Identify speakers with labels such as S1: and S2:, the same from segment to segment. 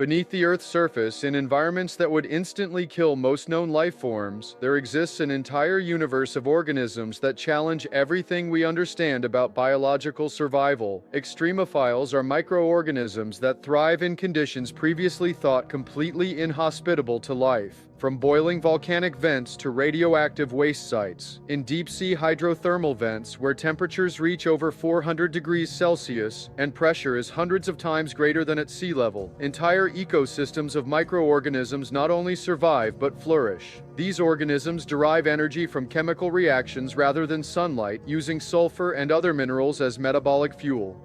S1: Beneath the Earth's surface, in environments that would instantly kill most known life forms, there exists an entire universe of organisms that challenge everything we understand about biological survival. Extremophiles are microorganisms that thrive in conditions previously thought completely inhospitable to life. From boiling volcanic vents to radioactive waste sites, in deep-sea hydrothermal vents where temperatures reach over 400 degrees Celsius and pressure is hundreds of times greater than at sea level, entire ecosystems of microorganisms not only survive but flourish. These organisms derive energy from chemical reactions rather than sunlight, using sulfur and other minerals as metabolic fuel.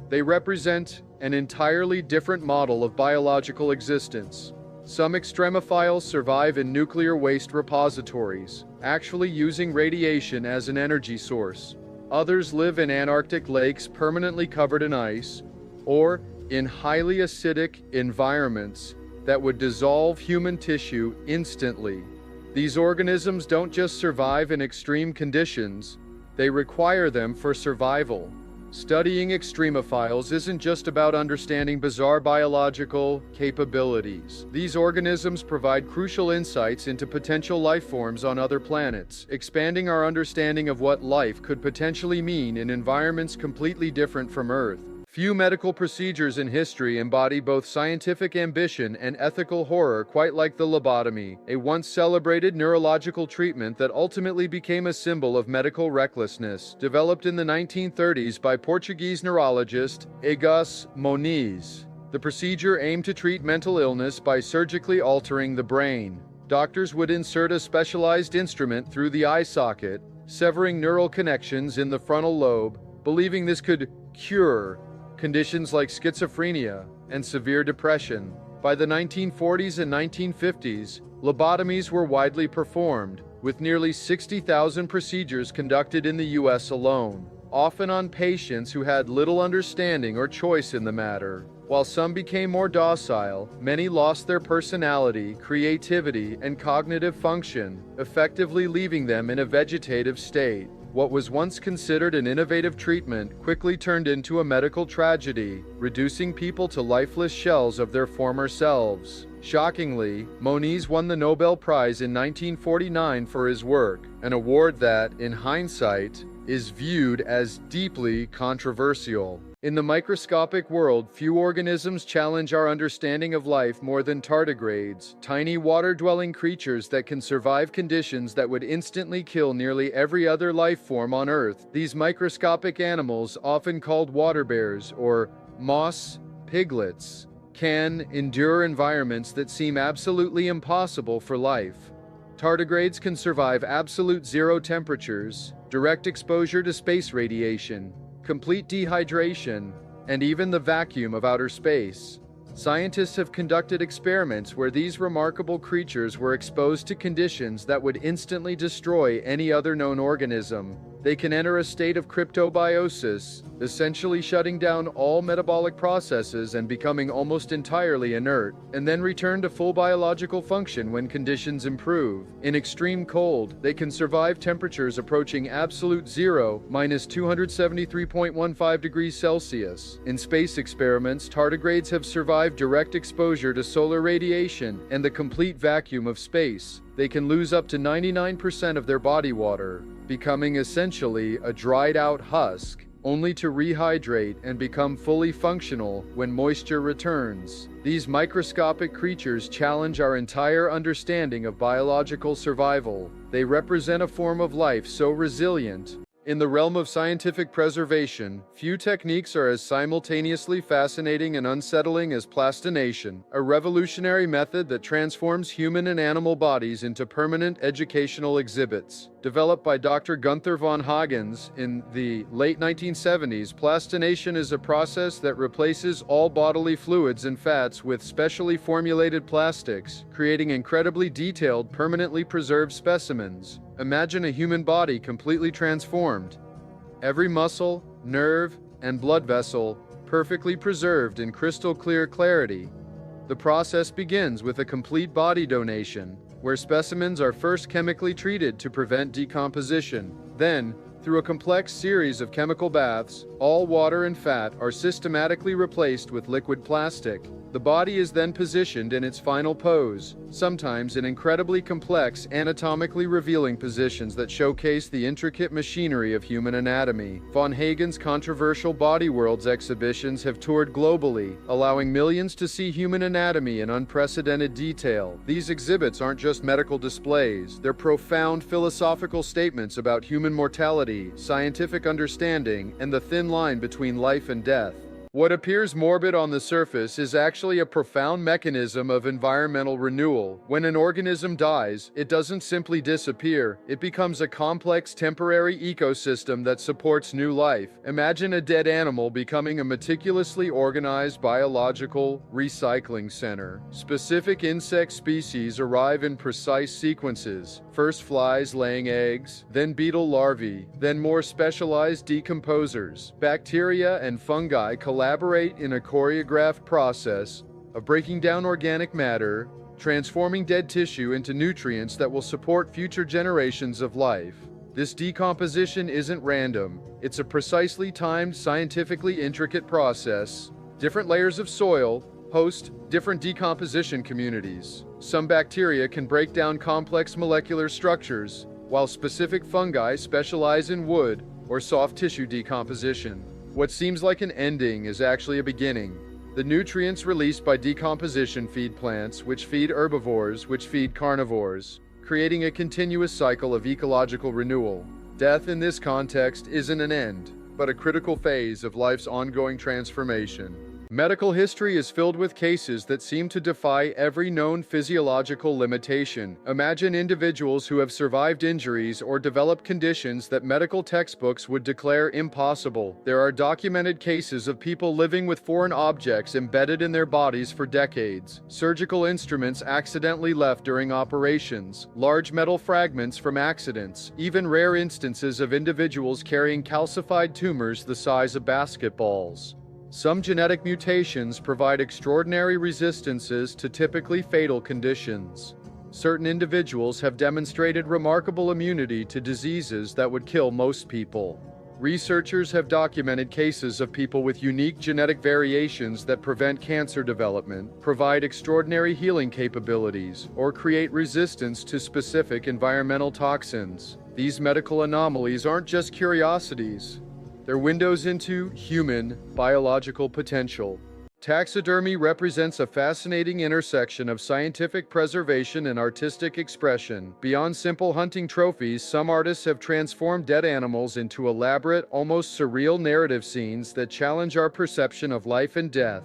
S1: They represent an entirely different model of biological existence. Some extremophiles survive in nuclear waste repositories, actually using radiation as an energy source. Others live in Antarctic lakes permanently covered in ice, or in highly acidic environments that would dissolve human tissue instantly. These organisms don't just survive in extreme conditions, they require them for survival. Studying extremophiles isn't just about understanding bizarre biological capabilities. These organisms provide crucial insights into potential life forms on other planets, expanding our understanding of what life could potentially mean in environments completely different from Earth. Few medical procedures in history embody both scientific ambition and ethical horror quite like the lobotomy, a once celebrated neurological treatment that ultimately became a symbol of medical recklessness. Developed in the 1930s by Portuguese neurologist Egas Moniz, the procedure aimed to treat mental illness by surgically altering the brain. Doctors would insert a specialized instrument through the eye socket, severing neural connections in the frontal lobe, believing this could cure conditions like schizophrenia and severe depression. By the 1940s and 1950s, lobotomies were widely performed, with nearly 60,000 procedures conducted in the US alone, often on patients who had little understanding or choice in the matter. While some became more docile, many lost their personality, creativity, and cognitive function, effectively leaving them in a vegetative state. What was once considered an innovative treatment quickly turned into a medical tragedy, reducing people to lifeless shells of their former selves. Shockingly, Moniz won the Nobel Prize in 1949 for his work, an award that, in hindsight, is viewed as deeply controversial. In the microscopic world, few organisms challenge our understanding of life more than tardigrades, tiny water-dwelling creatures that can survive conditions that would instantly kill nearly every other life form on Earth. These microscopic animals, often called water bears or moss piglets, can endure environments that seem absolutely impossible for life. Tardigrades can survive absolute zero temperatures, direct exposure to space radiation, complete dehydration, and even the vacuum of outer space. Scientists have conducted experiments where these remarkable creatures were exposed to conditions that would instantly destroy any other known organism. They can enter a state of cryptobiosis, essentially shutting down all metabolic processes and becoming almost entirely inert, and then return to full biological function when conditions improve. In extreme cold, they can survive temperatures approaching absolute zero, minus 273.15 degrees Celsius. In space experiments, tardigrades have survived direct exposure to solar radiation and the complete vacuum of space. They can lose up to 99% of their body water, becoming essentially a dried-out husk, only to rehydrate and become fully functional when moisture returns. These microscopic creatures challenge our entire understanding of biological survival. They represent a form of life so resilient. In the realm of scientific preservation, few techniques are as simultaneously fascinating and unsettling as plastination, a revolutionary method that transforms human and animal bodies into permanent educational exhibits. Developed by Dr. Gunther von Hagens in the late 1970s, plastination is a process that replaces all bodily fluids and fats with specially formulated plastics, creating incredibly detailed, permanently preserved specimens. Imagine a human body completely transformed. Every muscle, nerve, and blood vessel perfectly preserved in crystal clear clarity. The process begins with a complete body donation, where specimens are first chemically treated to prevent decomposition. Then, through a complex series of chemical baths, all water and fat are systematically replaced with liquid plastic. The body is then positioned in its final pose, sometimes in incredibly complex, anatomically revealing positions that showcase the intricate machinery of human anatomy. Von Hagen's controversial Body Worlds exhibitions have toured globally, allowing millions to see human anatomy in unprecedented detail. These exhibits aren't just medical displays, they're profound philosophical statements about human mortality, scientific understanding, and the thin line between life and death. What appears morbid on the surface is actually a profound mechanism of environmental renewal. When an organism dies, it doesn't simply disappear. It becomes a complex temporary ecosystem that supports new life. Imagine a dead animal becoming a meticulously organized biological recycling center. Specific insect species arrive in precise sequences. First flies laying eggs, then beetle larvae, then more specialized decomposers. Bacteria and fungi collaborate in a choreographed process of breaking down organic matter, transforming dead tissue into nutrients that will support future generations of life. This decomposition isn't random. It's a precisely timed, scientifically intricate process. Different layers of soil host different decomposition communities. Some bacteria can break down complex molecular structures, while specific fungi specialize in wood or soft tissue decomposition. What seems like an ending is actually a beginning. The nutrients released by decomposition feed plants, which feed herbivores, which feed carnivores, creating a continuous cycle of ecological renewal. Death in this context isn't an end, but a critical phase of life's ongoing transformation. Medical history is filled with cases that seem to defy every known physiological limitation. Imagine individuals who have survived injuries or developed conditions that medical textbooks would declare impossible. There are documented cases of people living with foreign objects embedded in their bodies for decades, surgical instruments accidentally left during operations, large metal fragments from accidents, even rare instances of individuals carrying calcified tumors the size of basketballs. Some genetic mutations provide extraordinary resistances to typically fatal conditions. Certain individuals have demonstrated remarkable immunity to diseases that would kill most people. Researchers have documented cases of people with unique genetic variations that prevent cancer development, provide extraordinary healing capabilities, or create resistance to specific environmental toxins. These medical anomalies aren't just curiosities. They're windows into human biological potential. Taxidermy represents a fascinating intersection of scientific preservation and artistic expression. Beyond simple hunting trophies, some artists have transformed dead animals into elaborate, almost surreal narrative scenes that challenge our perception of life and death.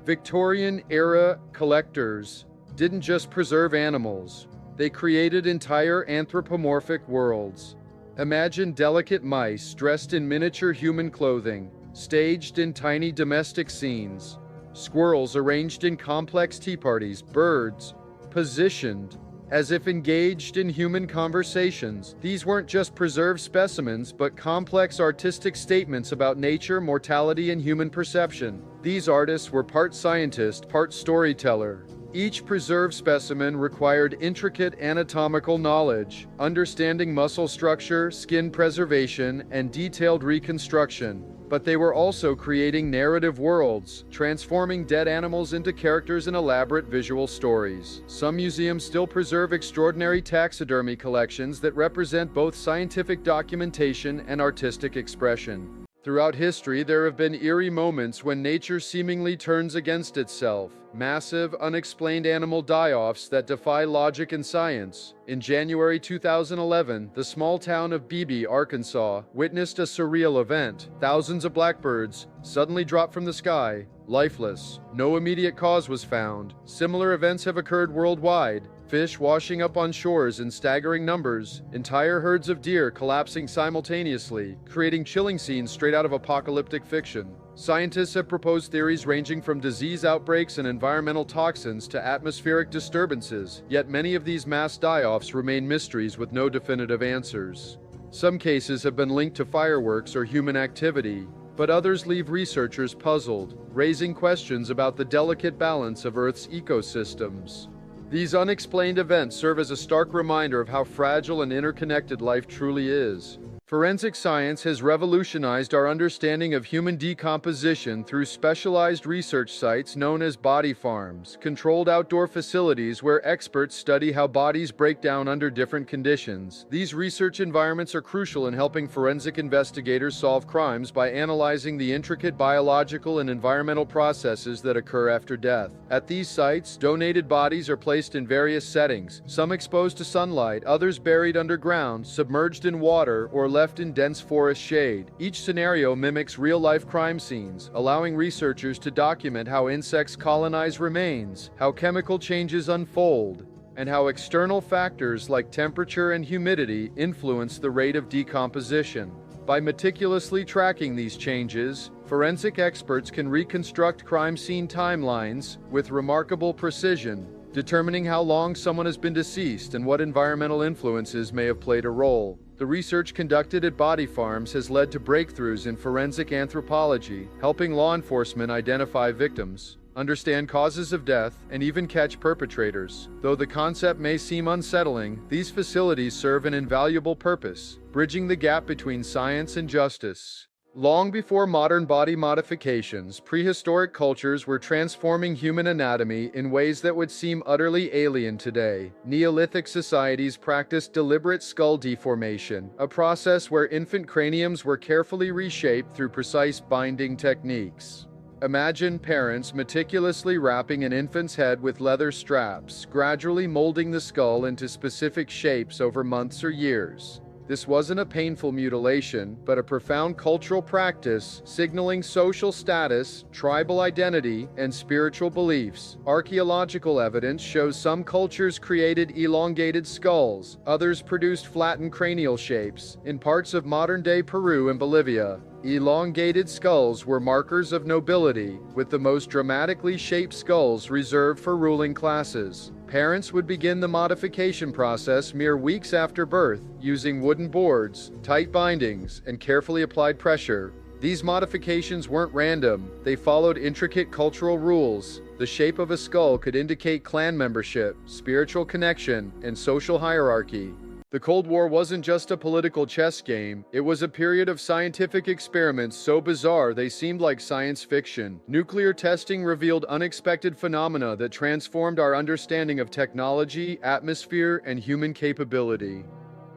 S1: Victorian-era collectors didn't just preserve animals, they created entire anthropomorphic worlds. Imagine delicate mice dressed in miniature human clothing, staged in tiny domestic scenes, squirrels arranged in complex tea parties, birds positioned as if engaged in human conversations. These weren't just preserved specimens, but complex artistic statements about nature, mortality, and human perception. These artists were part scientist, part storyteller. Each preserved specimen required intricate anatomical knowledge, understanding muscle structure, skin preservation, and detailed reconstruction. But they were also creating narrative worlds, transforming dead animals into characters in elaborate visual stories. Some museums still preserve extraordinary taxidermy collections that represent both scientific documentation and artistic expression. Throughout history, there have been eerie moments when nature seemingly turns against itself. Massive, unexplained animal die-offs that defy logic and science. In January 2011, the small town of Beebe, Arkansas, witnessed a surreal event. Thousands of blackbirds suddenly dropped from the sky, lifeless. No immediate cause was found. Similar events have occurred worldwide. Fish washing up on shores in staggering numbers, entire herds of deer collapsing simultaneously, creating chilling scenes straight out of apocalyptic fiction. Scientists have proposed theories ranging from disease outbreaks and environmental toxins to atmospheric disturbances, yet many of these mass die-offs remain mysteries with no definitive answers. Some cases have been linked to fireworks or human activity, but others leave researchers puzzled, raising questions about the delicate balance of Earth's ecosystems. These unexplained events serve as a stark reminder of how fragile and interconnected life truly is. Forensic science has revolutionized our understanding of human decomposition through specialized research sites known as body farms, controlled outdoor facilities where experts study how bodies break down under different conditions. These research environments are crucial in helping forensic investigators solve crimes by analyzing the intricate biological and environmental processes that occur after death. At these sites, donated bodies are placed in various settings, some exposed to sunlight, others buried underground, submerged in water, or left in dense forest shade. Each scenario mimics real-life crime scenes, allowing researchers to document how insects colonize remains, how chemical changes unfold, and how external factors like temperature and humidity influence the rate of decomposition. By meticulously tracking these changes, forensic experts can reconstruct crime scene timelines with remarkable precision, determining how long someone has been deceased and what environmental influences may have played a role. The research conducted at body farms has led to breakthroughs in forensic anthropology, helping law enforcement identify victims, understand causes of death, and even catch perpetrators. Though the concept may seem unsettling, these facilities serve an invaluable purpose, bridging the gap between science and justice. Long before modern body modifications, prehistoric cultures were transforming human anatomy in ways that would seem utterly alien today. Neolithic societies practiced deliberate skull deformation, a process where infant craniums were carefully reshaped through precise binding techniques. Imagine parents meticulously wrapping an infant's head with leather straps, gradually molding the skull into specific shapes over months or years. This wasn't a painful mutilation, but a profound cultural practice, signaling social status, tribal identity, and spiritual beliefs. Archaeological evidence shows some cultures created elongated skulls, others produced flattened cranial shapes. In parts of modern-day Peru and Bolivia, elongated skulls were markers of nobility, with the most dramatically shaped skulls reserved for ruling classes. Parents would begin the modification process mere weeks after birth, using wooden boards, tight bindings, and carefully applied pressure. These modifications weren't random, they followed intricate cultural rules. The shape of a skull could indicate clan membership, spiritual connection, and social hierarchy. The Cold War wasn't just a political chess game, it was a period of scientific experiments so bizarre they seemed like science fiction. Nuclear testing revealed unexpected phenomena that transformed our understanding of technology, atmosphere, and human capability.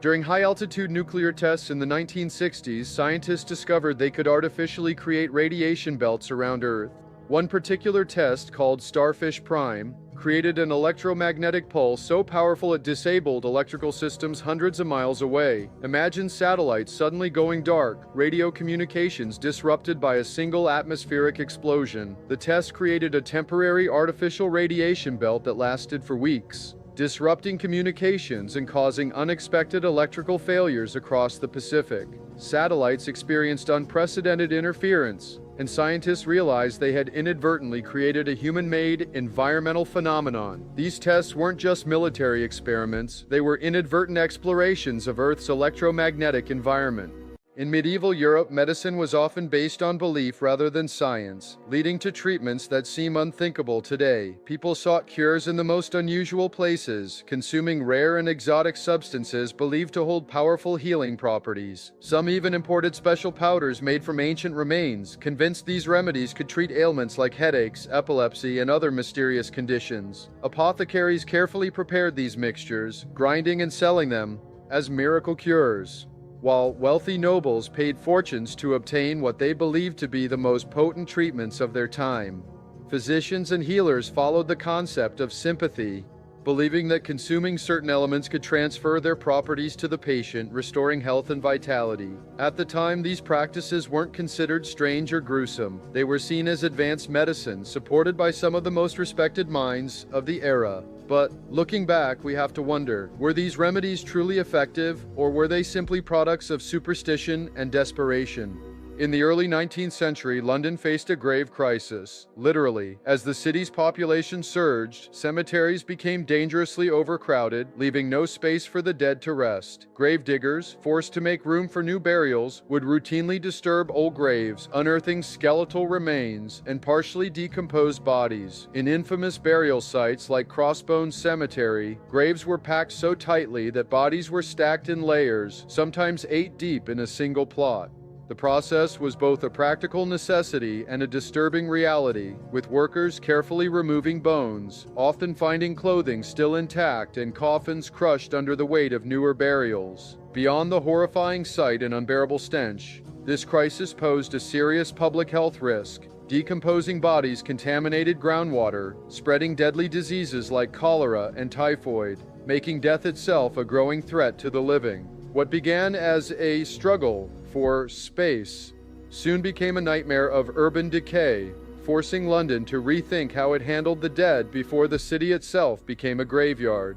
S1: During high-altitude nuclear tests in the 1960s, scientists discovered they could artificially create radiation belts around Earth. One particular test, called Starfish Prime, created an electromagnetic pulse so powerful it disabled electrical systems hundreds of miles away. Imagine satellites suddenly going dark, radio communications disrupted by a single atmospheric explosion. The test created a temporary artificial radiation belt that lasted for weeks, disrupting communications and causing unexpected electrical failures across the Pacific. Satellites experienced unprecedented interference, and scientists realized they had inadvertently created a human-made environmental phenomenon. These tests weren't just military experiments, they were inadvertent explorations of Earth's electromagnetic environment. In medieval Europe, medicine was often based on belief rather than science, leading to treatments that seem unthinkable today. People sought cures in the most unusual places, consuming rare and exotic substances believed to hold powerful healing properties. Some even imported special powders made from ancient remains, convinced these remedies could treat ailments like headaches, epilepsy, and other mysterious conditions. Apothecaries carefully prepared these mixtures, grinding and selling them as miracle cures, while wealthy nobles paid fortunes to obtain what they believed to be the most potent treatments of their time. Physicians and healers followed the concept of sympathy, believing that consuming certain elements could transfer their properties to the patient, restoring health and vitality. At the time, these practices weren't considered strange or gruesome. They were seen as advanced medicine, supported by some of the most respected minds of the era. But, looking back, we have to wonder, were these remedies truly effective, or were they simply products of superstition and desperation? In the early 19th century, London faced a grave crisis. Literally, as the city's population surged, cemeteries became dangerously overcrowded, leaving no space for the dead to rest. Gravediggers, forced to make room for new burials, would routinely disturb old graves, unearthing skeletal remains and partially decomposed bodies. In infamous burial sites like Crossbones Cemetery, graves were packed so tightly that bodies were stacked in layers, sometimes 8 deep in a single plot. The process was both a practical necessity and a disturbing reality, with workers carefully removing bones, often finding clothing still intact and coffins crushed under the weight of newer burials. Beyond the horrifying sight and unbearable stench, this crisis posed a serious public health risk. Decomposing bodies contaminated groundwater, spreading deadly diseases like cholera and typhoid, making death itself a growing threat to the living. What began as a struggle for space soon became a nightmare of urban decay, forcing London to rethink how it handled the dead before the city itself became a graveyard.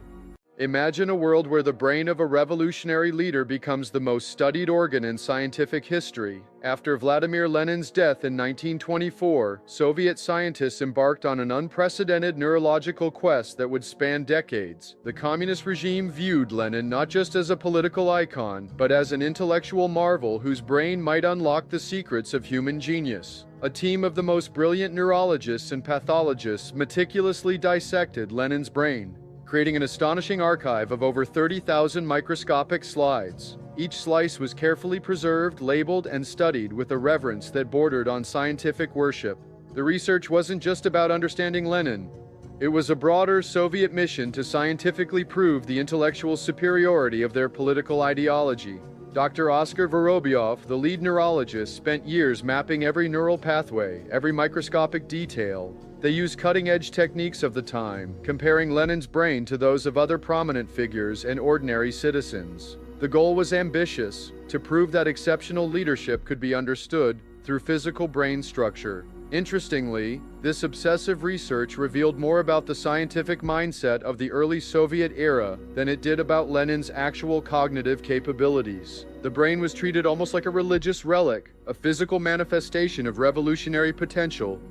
S1: Imagine a world where the brain of a revolutionary leader becomes the most studied organ in scientific history. After Vladimir Lenin's death in 1924, Soviet scientists embarked on an unprecedented neurological quest that would span decades. The communist regime viewed Lenin not just as a political icon, but as an intellectual marvel whose brain might unlock the secrets of human genius. A team of the most brilliant neurologists and pathologists meticulously dissected Lenin's brain, creating an astonishing archive of over 30,000 microscopic slides. Each slice was carefully preserved, labeled, and studied with a reverence that bordered on scientific worship. The research wasn't just about understanding Lenin. It was a broader Soviet mission to scientifically prove the intellectual superiority of their political ideology. Dr. Oscar Vorobyov, the lead neurologist, spent years mapping every neural pathway, every microscopic detail. They used cutting-edge techniques of the time, comparing Lenin's brain to those of other prominent figures and ordinary citizens. The goal was ambitious, to prove that exceptional leadership could be understood through physical brain structure. Interestingly, this obsessive research revealed more about the scientific mindset of the early Soviet era than it did about Lenin's actual cognitive capabilities. The brain was treated almost like a religious relic, a physical manifestation of revolutionary potential.